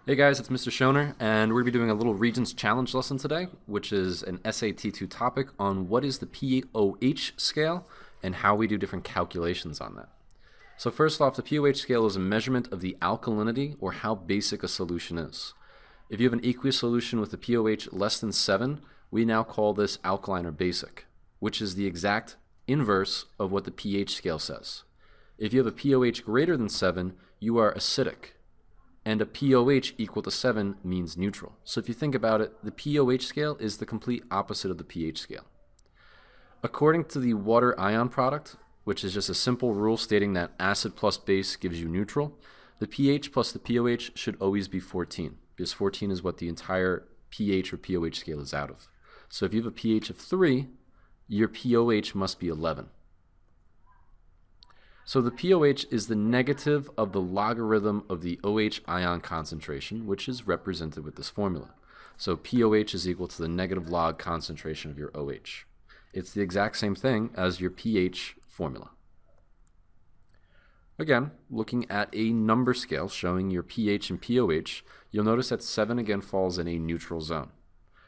Hey guys, it's Mr. Schoenherr, and we're going to be doing a little Regents Challenge lesson today, which is an SAT2 topic on what is the pOH scale and how we do different calculations on that. So first off, the pOH scale is a measurement of the alkalinity or how basic a solution is. If you have an aqueous solution with a pOH less than 7, we now call this alkaline or basic, which is the exact inverse of what the pH scale says. If you have a pOH greater than 7, you are acidic. And a pOH equal to 7 means neutral. So if you think about it, the pOH scale is the complete opposite of the pH scale. According to the water ion product, which is just a simple rule stating that acid plus base gives you neutral, the pH plus the pOH should always be 14, because 14 is what the entire pH or pOH scale is out of. So if you have a pH of 3, your pOH must be 11. So the pOH is the negative of the logarithm of the OH ion concentration, which is represented with this formula. So pOH is equal to the negative log concentration of your OH. It's the exact same thing as your pH formula. Again, looking at a number scale showing your pH and pOH, you'll notice that 7 again falls in a neutral zone.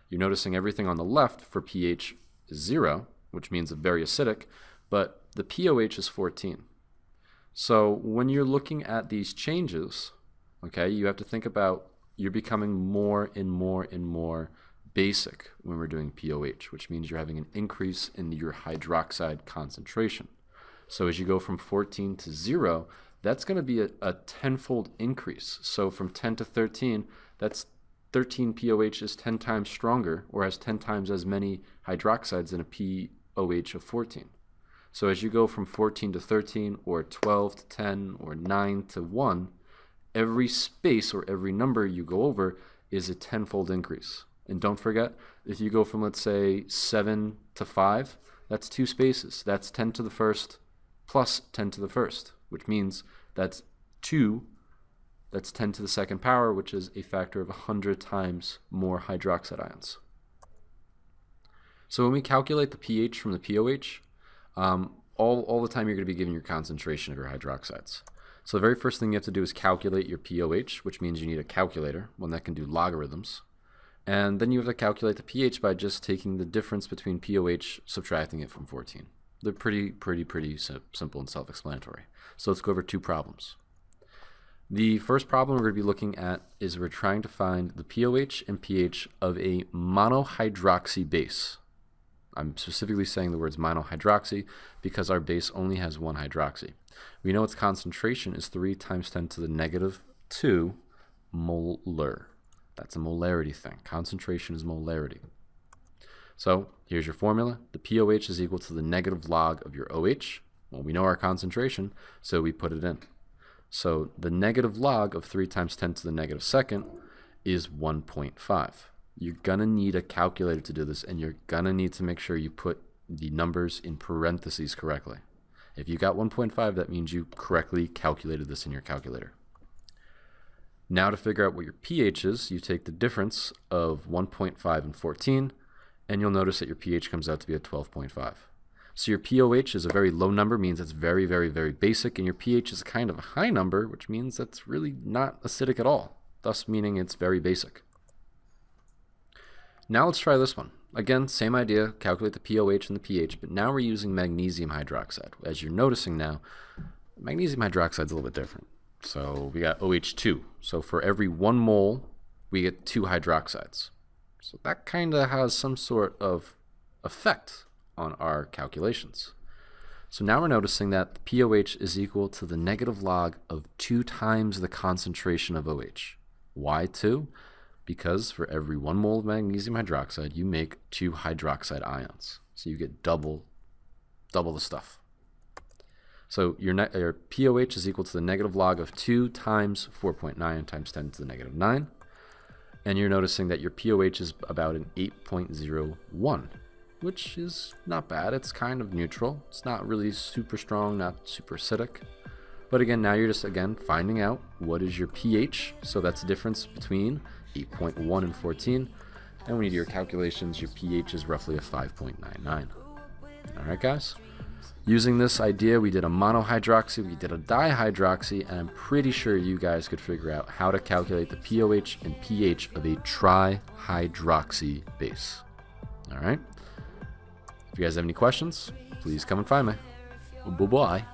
You're noticing everything on the left for pH is 0, which means very acidic, but the pOH is 14. So when you're looking at these changes, okay, you have to think about you're becoming more and more and more basic when we're doing pOH, which means you're having an increase in your hydroxide concentration. So as you go from 14 to 0, that's going to be a tenfold increase. So from 10 to 13, that's 13 pOH is 10 times stronger or has 10 times as many hydroxides than a pOH of 14. So as you go from 14 to 13 or 12 to 10 or 9 to 1, every space or every number you go over is a tenfold increase. And don't forget, if you go from, let's say, 7 to 5, that's 2 spaces. That's 10 to the first plus 10 to the first, which means that's 2, that's 10 to the second power, which is a factor of 100 times more hydroxide ions. So when we calculate the pH from the pOH, all the time you're going to be given your concentration of your hydroxides. So the very first thing you have to do is calculate your pOH, which means you need a calculator, one that can do logarithms. And then you have to calculate the pH by just taking the difference between pOH, subtracting it from 14. They're pretty simple and self-explanatory. So let's go over 2 problems. The first problem we're going to be looking at is we're trying to find the pOH and pH of a monohydroxy base. I'm specifically saying the words monohydroxy because our base only has 1 hydroxy. We know its concentration is 3 times 10 to the negative 2 molar. That's a molarity thing. Concentration is molarity. So here's your formula. The pOH is equal to the negative log of your OH. Well, we know our concentration, so we put it in. So the negative log of 3 times 10 to the negative second is 1.5. You're going to need a calculator to do this, and you're going to need to make sure you put the numbers in parentheses correctly. If you got 1.5, that means you correctly calculated this in your calculator. Now to figure out what your pH is, you take the difference of 1.5 and 14, and you'll notice that your pH comes out to be at 12.5. So your pOH is a very low number, means it's very basic, and your pH is kind of a high number, which means that's really not acidic at all, thus meaning it's very basic. Now let's try this one. Again, same idea, calculate the pOH and the pH, but now we're using magnesium hydroxide. As you're noticing now, magnesium hydroxide is a little bit different. So we got OH2. So for every 1 mole, we get 2 hydroxides. So that kind of has some sort of effect on our calculations. So now we're noticing that the pOH is equal to the negative log of 2 times the concentration of OH. Why 2? Because for every 1 mole of magnesium hydroxide, you make 2 hydroxide ions. So you get double the stuff. So your pOH is equal to the negative log of 2 times 4.9 times 10 to the negative 9. And you're noticing that your pOH is about an 8.01, which is not bad. It's kind of neutral. It's not really super strong, not super acidic. But again, now you're just, again, finding out what is your pH. So that's the difference between 8.1 and 14. And when you do your calculations, your pH is roughly a 5.99. All right, guys? Using this idea, we did a monohydroxy, we did a dihydroxy, and I'm pretty sure you guys could figure out how to calculate the pOH and pH of a trihydroxy base. All right? If you guys have any questions, please come and find me. Bye-bye.